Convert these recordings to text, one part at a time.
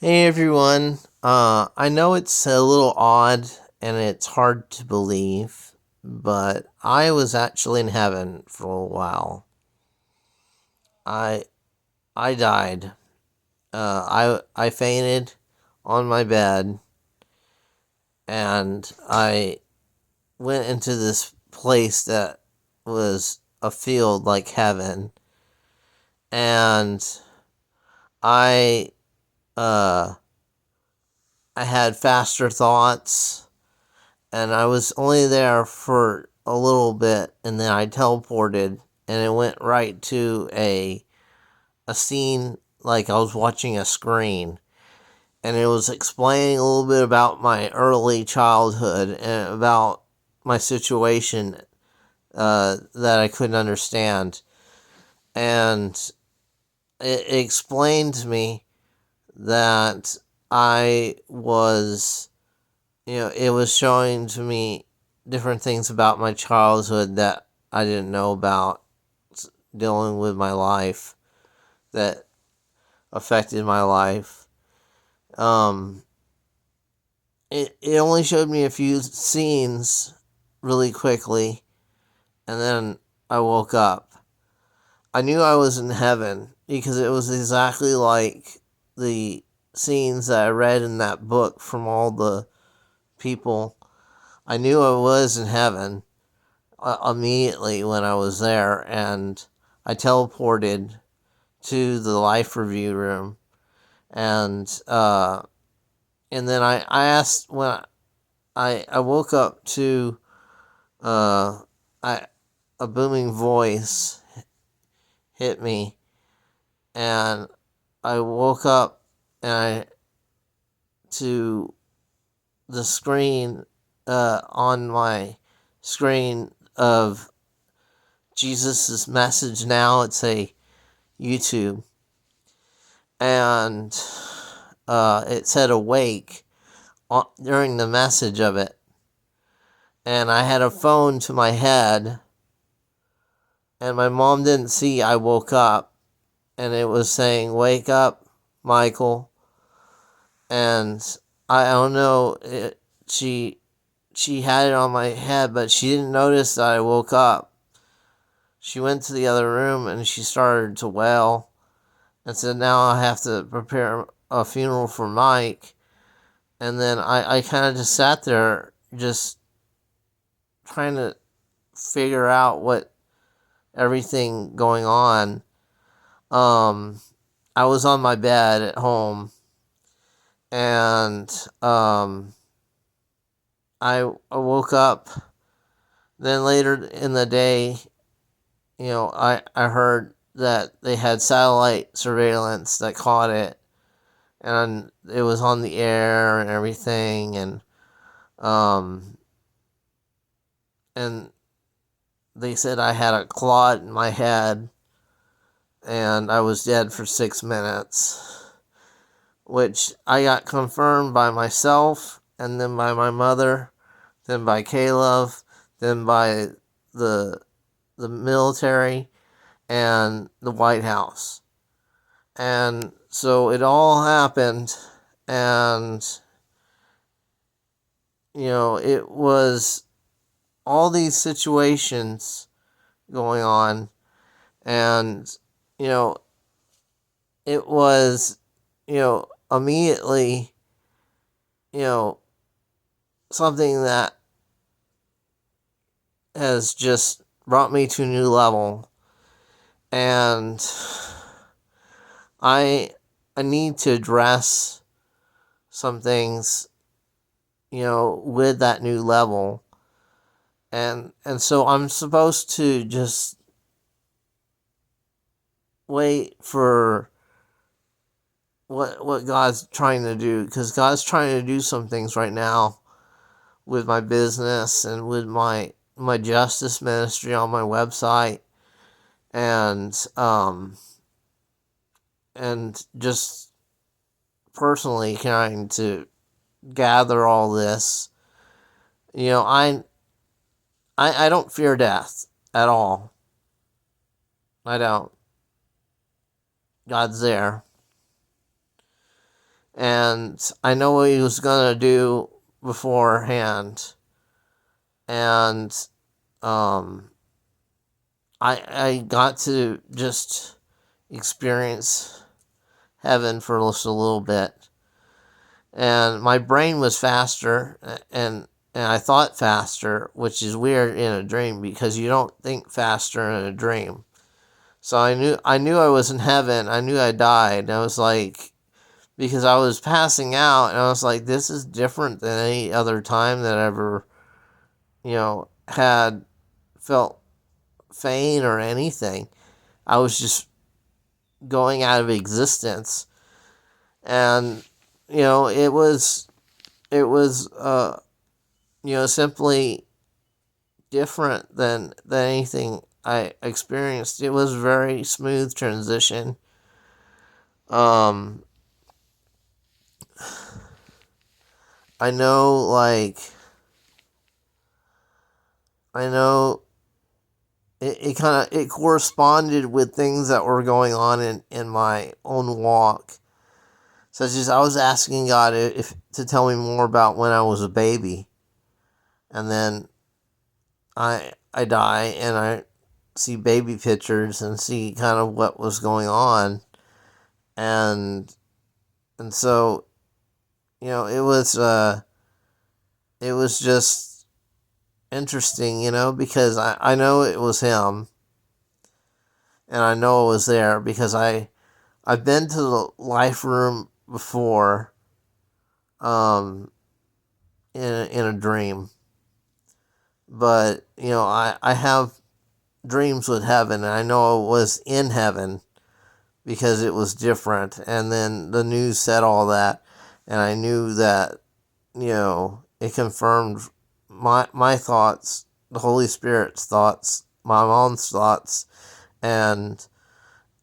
Hey everyone. I know it's a little odd and it's hard to believe, but I was actually in heaven for a while. I I died. I fainted on my bed and I went into this place that was a field like heaven, and I uh I had faster thoughts, and I was only there for a little bit, and then I teleported, and it went right to a scene like I was watching a screen, and it was explaining a little bit about my early childhood and about my situation that I couldn't understand, and it explained to me that I was it was showing to me different things about my childhood that I didn't know about, dealing with my life that affected my life. Um, it only showed me a few scenes really quickly, and then I woke up. I knew I was in heaven because it was exactly like the scenes that I read in that book from all the people. I knew I was in heaven immediately when I was there, and I teleported to the life review room, and and then I asked when I woke up to uh, I a booming voice hit me, and I woke up and I to the screen on my screen of Jesus's message. Now it's a YouTube, and it said awake during the message of it. And I had a phone to my head, and my mom didn't see I woke up, and it was saying, "Wake up, Michael." And I don't know, she had it on my head, but she didn't notice that I woke up. She went to the other room and she started to wail and said, "Now I have to prepare a funeral for Mike." And then I kind of just sat there, just trying to figure out what everything going on. Um, I was on my bed at home, and um, I woke up. Then later in the day, I heard that they had satellite surveillance that caught it, and it was on the air and everything, um, and they said I had a clot in my head, and I was dead for 6 minutes, which I got confirmed by myself, and then by my mother, then by Caleb, then by the the military and the White House. And so it all happened, and it was all these situations going on, and you know it was immediately you know something that has just brought me to a new level, and I I need to address some things with that new level, and so I'm supposed to just wait for what God's trying to do, because God's trying to do some things right now with my business and with my justice ministry on my website, and and just personally trying to gather all this. You know, I don't fear death at all. I don't. God's there. and I know what he was gonna do beforehand, and um, I got to just experience heaven for just a little bit, and my brain was faster, and I thought faster, which is weird in a dream because you don't think faster in a dream. So I knew I was in heaven. I knew I died. And I was like, because I was passing out, and I was like, this is different than any other time that I ever, had felt faint or anything. I was just going out of existence, and it was simply different than anything I experienced. It was a very smooth transition. Um, I know, I know it corresponded with things that were going on in my own walk. Such as I was asking God if to tell me more about when I was a baby, and then I die and I see baby pictures and see kind of what was going on, and so it was just interesting, because I know it was him, and I know it was there because I've been to the life room before, in a dream, but I have dreams with heaven, and I know it was in heaven because it was different, and then the news said all that, and I knew that it confirmed my thoughts, the Holy Spirit's thoughts, my mom's thoughts, and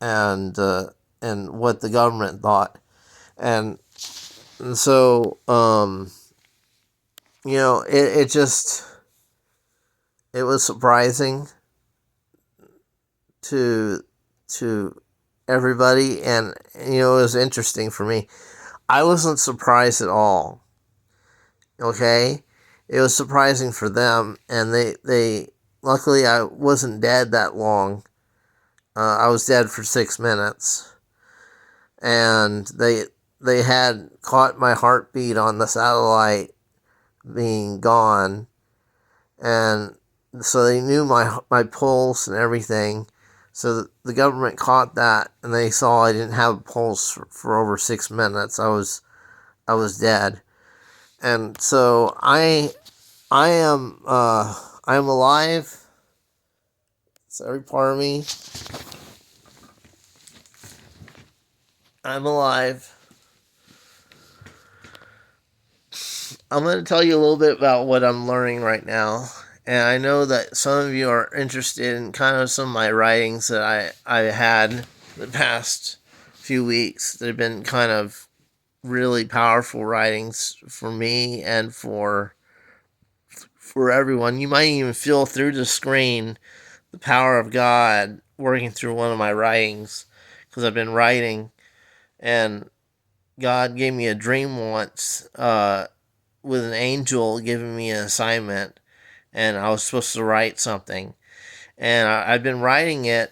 and what the government thought, and so it just it was surprising to everybody, and it was interesting for me. I wasn't surprised at all. Okay, it was surprising for them, and they luckily I wasn't dead that long. I was dead for 6 minutes, and they had caught my heartbeat on the satellite being gone, and so they knew my pulse and everything. So the government caught that, and they saw I didn't have a pulse for over 6 minutes. I was dead, and so I am alive. It's every part of me. I'm alive. I'm going to tell you a little bit about what I'm learning right now. And I know that some of you are interested in kind of some of my writings that I had the past few weeks that have been kind of really powerful writings for me and for everyone. You might even feel through the screen the power of God working through one of my writings because I've been writing, and God gave me a dream once with an angel giving me an assignment, and I was supposed to write something, and I've been writing it,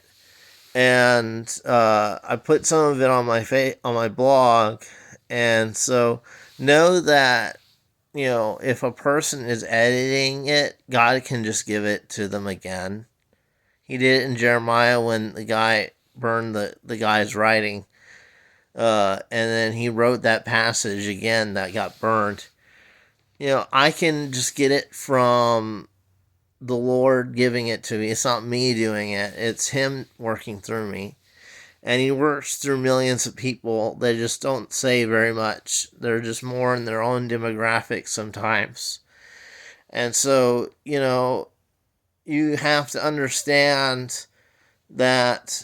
and I put some of it on on my blog, and so know that if a person is editing it, God can just give it to them again. He did it in Jeremiah when the guy burned the guy's writing, and then he wrote that passage again that got burned. I can just get it from the Lord giving it to me. It's not me doing it. It's Him working through me. And He works through millions of people. They just don't say very much. They're just more in their own demographic sometimes. And so, you have to understand that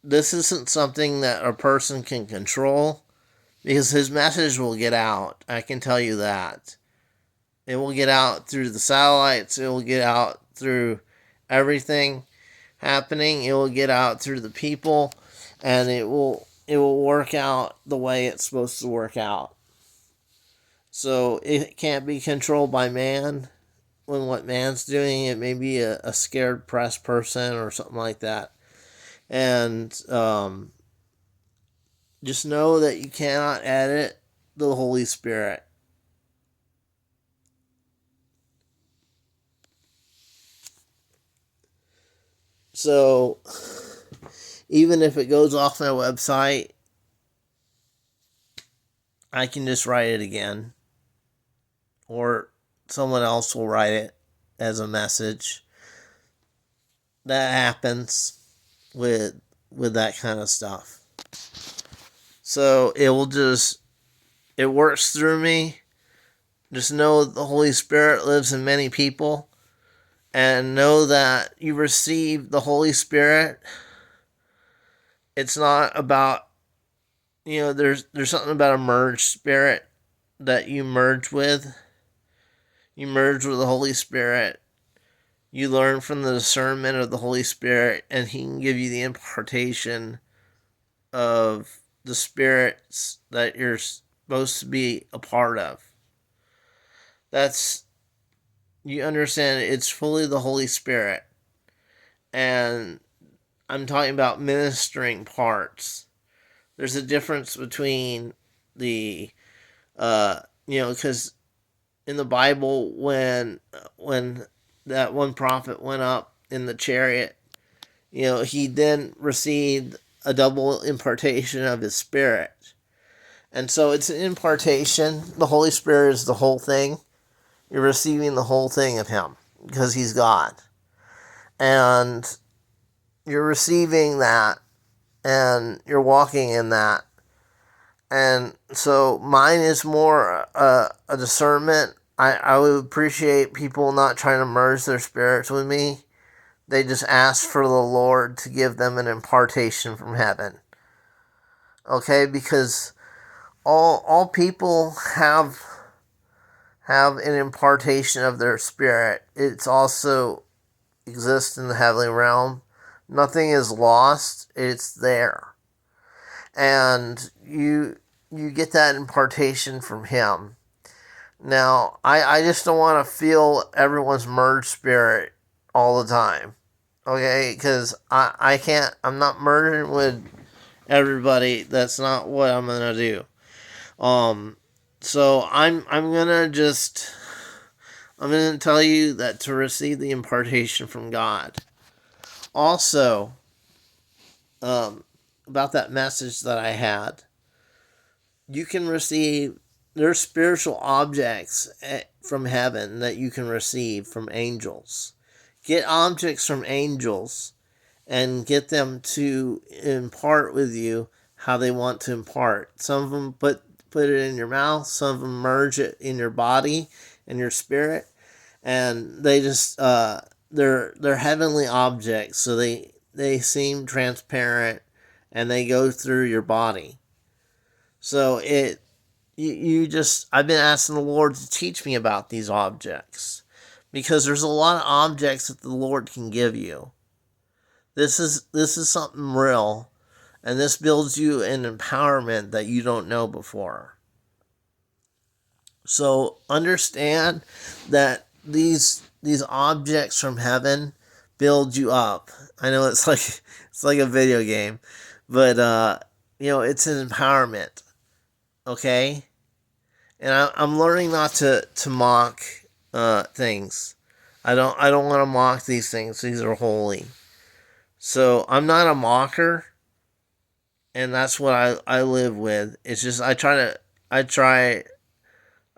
this isn't something that a person can control because his message will get out. I can tell you that. It will get out through the satellites. It will get out through everything happening. It will get out through the people, and it will work out the way it's supposed to work out. So it can't be controlled by man. When what man's doing, it may be a scared pressed person or something like that. And just know that you cannot edit the Holy Spirit. So even if it goes off my website, I can just write it again. Or someone else will write it as a message. That happens with that kind of stuff. So it works through me. Just know the Holy Spirit lives in many people. And know that you receive the Holy Spirit. It's not about, there's something about a merged spirit that you merge with. You merge with the Holy Spirit. You learn from the discernment of the Holy Spirit, and He can give you the impartation of the spirits that you're supposed to be a part of. You understand, it's fully the Holy Spirit. And I'm talking about ministering parts. There's a difference between because in the Bible, when that one prophet went up in the chariot, he then received a double impartation of his spirit. And so it's an impartation. The Holy Spirit is the whole thing. You're receiving the whole thing of Him because He's God. And you're receiving that and you're walking in that. And so mine is more a discernment. I would appreciate people not trying to merge their spirits with me. They just ask for the Lord to give them an impartation from heaven. Okay, because all people have an impartation of their spirit. It's also exists in the heavenly realm. Nothing is lost. It's there. And you get that impartation from Him. Now, I just don't want to feel everyone's merged spirit all the time. Okay? Because I can't, I'm not merging with everybody. That's not what I'm going to do. So I'm going to tell you that to receive the impartation from God. Also, about that message that I had, you can receive, there's spiritual objects from heaven that you can receive from angels. Get objects from angels and get them to impart with you how they want to impart. Some of them put it in your mouth, some of them merge it in your body and your spirit, and they just they're heavenly objects, so they seem transparent and they go through your body. So I've been asking the Lord to teach me about these objects, because there's a lot of objects that the Lord can give you. This is something real, and this builds you an empowerment that you don't know before. So understand that these objects from heaven build you up. I know it's like a video game, but it's an empowerment. Okay, and I'm learning not to mock things. I don't want to mock these things. These are holy. So I'm not a mocker, and that's what I live with. It's just I try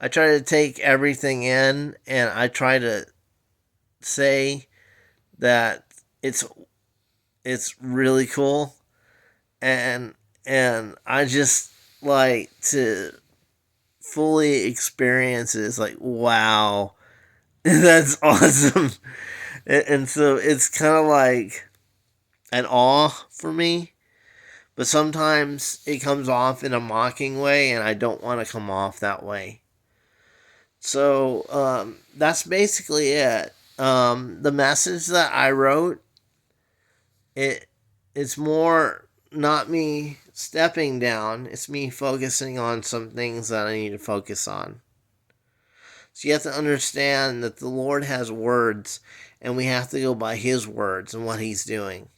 to take everything in, and I try to say that it's really cool, and I just like to fully experience it. It's like, wow, that's awesome. And so it's kind of like an awe for me, but sometimes it comes off in a mocking way, and I don't want to come off that way. So that's basically it. The message that I wrote, it's more not me stepping down. It's me focusing on some things that I need to focus on. So you have to understand that the Lord has words, and we have to go by His words and what He's doing.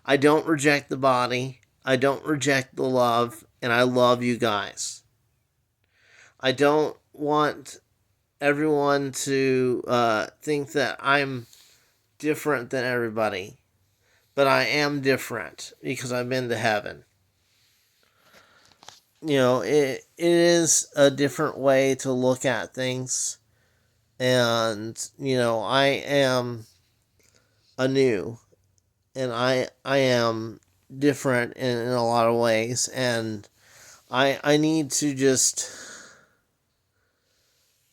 I don't reject the body. I don't reject the love, and I love you guys. I don't want everyone to think that I'm different than everybody, but I am different because I've been to heaven. It is a different way to look at things, and I am anew, and I am different in a lot of ways, and I need to just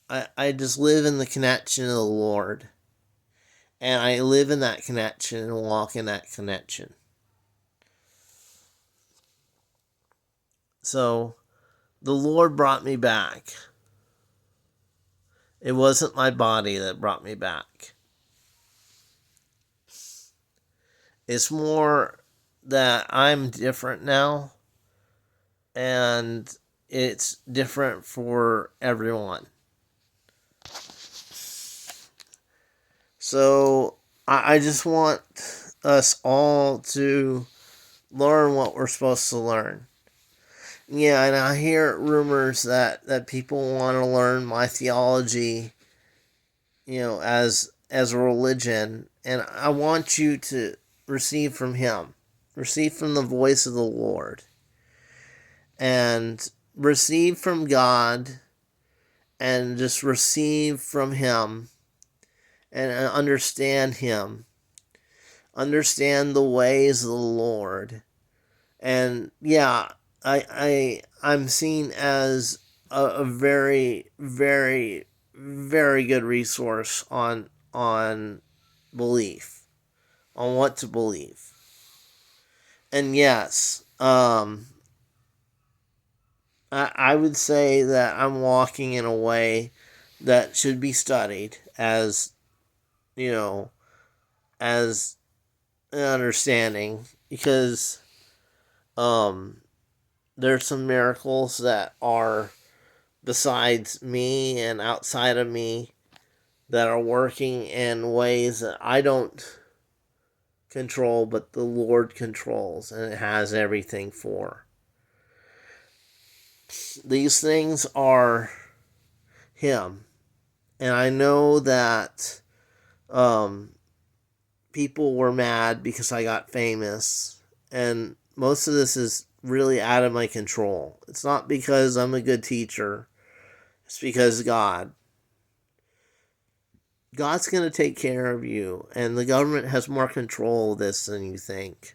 I just live in the connection of the Lord, and I live in that connection and walk in that connection. So the Lord brought me back. It wasn't my body that brought me back. It's more that I'm different now, and it's different for everyone. So I just want us all to learn what we're supposed to learn. Yeah, and I hear rumors that people want to learn my theology, as a religion, and I want you to receive from Him, receive from the voice of the Lord, and receive from God, and just receive from Him, and understand Him, understand the ways of the Lord, and yeah, I'm seen as a very, very, very good resource on belief, on what to believe. And yes, I would say that I'm walking in a way that should be studied as, as an understanding, because there's some miracles that are besides me and outside of me that are working in ways that I don't control, but the Lord controls, and it has everything for. These things are Him. And I know that people were mad because I got famous, and most of this is really out of my control. It's not because I'm a good teacher, it's because God's going to take care of you, and the government has more control of this than you think.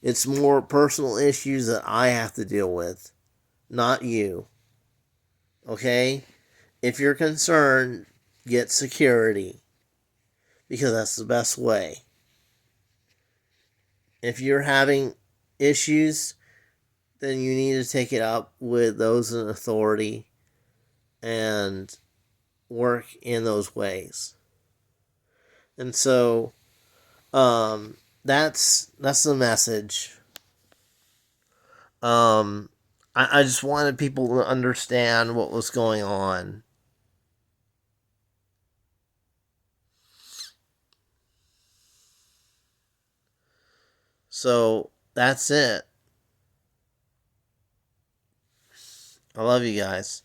It's more personal issues that I have to deal with, not you. Okay? If you're concerned, get security, because that's the best way. If you're having issues, then you need to take it up with those in authority and work in those ways. And so that's the message. I just wanted people to understand what was going on. So that's it. I love you guys.